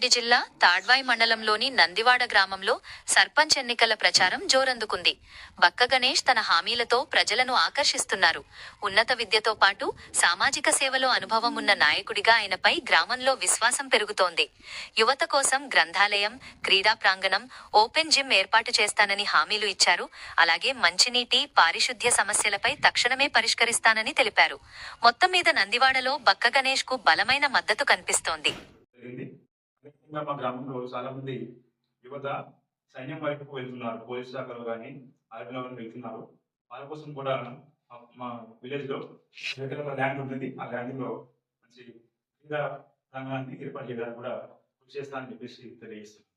రంగారెడ్డి జిల్లా తాడ్వాయి మండలంలోని నందివాడ గ్రామంలో సర్పంచ్ ఎన్నికల ప్రచారం జోరందుకుంది. బక్క గణేష్ తన హామీలతో ప్రజలను ఆకర్షిస్తున్నారు. ఉన్నత విద్యతో పాటు సామాజిక సేవలో అనుభవం ఉన్న నాయకుడిగా ఆయనపై గ్రామంలో విశ్వాసం పెరుగుతోంది. యువత కోసం గ్రంథాలయం, క్రీడా ప్రాంగణం, ఓపెన్ జిమ్ ఏర్పాటు చేస్తానని హామీలు ఇచ్చారు. అలాగే మంచినీటి, పారిశుద్ధ్య సమస్యలపై తక్షణమే పరిష్కరిస్తానని తెలిపారు. మొత్తం మీద నందివాడలో బక్క గణేష్ కు బలమైన మద్దతు కనిపిస్తోంది. మా గ్రామంలో చాలా మంది యువత సైన్యం వైపు వెళ్తున్నారు. పోలీస్ శాఖలో కానీ ఆర్మీలో కానీ వెళ్తున్నారు. వాళ్ళ కోసం కూడా మా విలేజ్ లో ల్యాండ్ ఉంటుంది. ఆ ల్యాండ్ లో మంచి క్రీడా రంగాన్ని ఏర్పాటు చేయడానికి కూడా కృషి చేస్తానని చెప్పేసి తెలియజేస్తాను.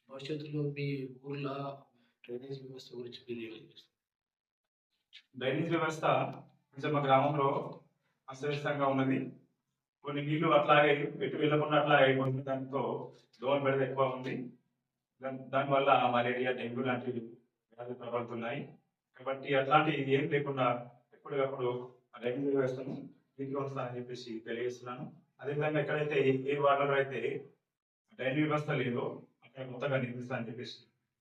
భవిష్యత్తులో మీ ఊర్లో డ్రైనేజ్ వ్యవస్థ గురించి డ్రైనేజ్ వ్యవస్థ కొంచెం మా గ్రామంలో అస్తవ్యస్తంగా ఉన్నది. కొన్ని నీళ్లు అట్లాగే ఎటు వెళ్ళకుండా అట్లా అయిపోతుంది. దాంతో దోమల బెడద ఎక్కువ ఉంది. దానివల్ల మలేరియా, డెంగ్యూ లాంటివి వ్యాధులు ప్రబలుతున్నాయి. కాబట్టి అట్లాంటివి ఏం లేకుండా ఎప్పటికప్పుడు డ్రైనేజ్ వ్యవస్థను దీనికి వస్తానని చెప్పేసి తెలియజేస్తున్నాను. అదేవిధంగా ఎక్కడైతే ఏ వార్డులో అయితే డ్రైనేజ్ వ్యవస్థ లేదో అక్కడ కొత్తగా నిర్మిస్తానని చెప్పేసి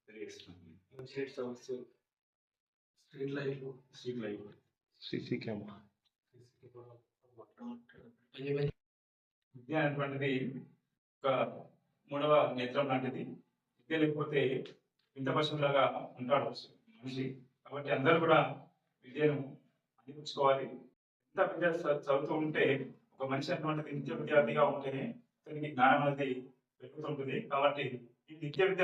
తెలియజేస్తున్నాను. స్ట్రీట్ లైట్లు, సీసీ కెమెరా, విద్య అనేటువంటిది ఒక మూడవ నేత్రం లాంటిది. విద్య లేకపోతే ఇంత పశువులాగా ఉంటాడు మనిషి. కాబట్టి అందరూ కూడా విద్యను అందిపుచ్చుకోవాలి. ఇంత విద్య చదువుతూ ఉంటే ఒక మనిషి అటువంటిది నిత్య విద్యార్థిగా ఉంటేనే అతనికి జ్ఞానం అనేది పెరుగుతుంటుంది. కాబట్టి ఈ నిత్య విద్య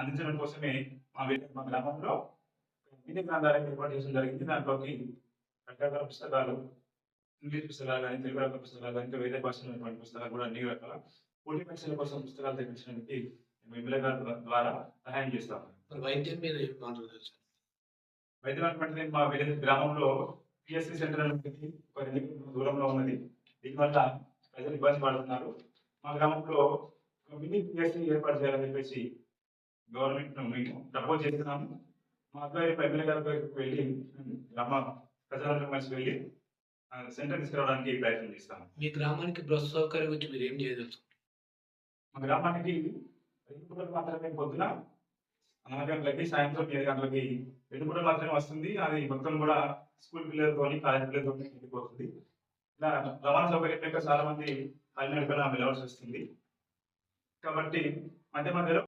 అందించడం కోసమే మా గ్రామంలో విద్య గ్రంథాలయం ఏర్పాటు చేయడం జరిగింది. దాంట్లోకి రకరకాల పుస్తకాలు, ఇంగ్లీష్ పుస్తకాలు కానీ, తెలుగు రకాల పుస్తకాలు కానీ, ఇంకా వేరే భాషలో పుస్తకాలు కూడా అన్ని రకాల పోటీ పరీక్షల కోసం పుస్తకాలు తెప్పించడానికి ఎమ్మెల్యే గారి ద్వారా సహాయం చేస్తాం. వైద్యం మీద మాట్లాడవచ్చు. వైద్యం అనేటువంటిది మా విలేజ్ గ్రామంలో పిఎస్సి సెంటర్ అనేది ఒక 2 కిలోమీటర్ల దూరంలో ఉన్నది. దీనివల్ల ప్రజలు ఇబ్బంది పడుతున్నారు. మా గ్రామంలో మినీ పిఎస్సి ఏర్పాటు చేయాలని చెప్పేసి గవర్నమెంట్ మేము ప్రపోజ్ చేస్తున్నాము. మా ఆధ్వర్యంలో ఎమ్మెల్యే గారి దగ్గరికి వెళ్ళి గ్రామ ప్రజలందరూ కలిసి వెళ్ళి సెంటర్ తీసుకురావడానికి ప్రయత్నం చేస్తాము. మీ గ్రామానికి బస్సు సౌకర్యం గురించి మీరు ఏం చేయవచ్చు? మా గ్రామానికి 2 పూటలు మాత్రమే పొద్దున 4 గంటలకి, సాయంత్రం 7 గంటలకి 2 పూటలు మాత్రమే వస్తుంది. అది మొత్తం కూడా స్కూల్ పిల్లలతో, కాలేజ్ పిల్లలతో వెళ్ళిపోతుంది. ఇలా రవాణా సౌకర్యం లేక చాలా మంది కాలినడకన వెళ్ళవలసి వస్తుంది. కాబట్టి మధ్య మధ్యలో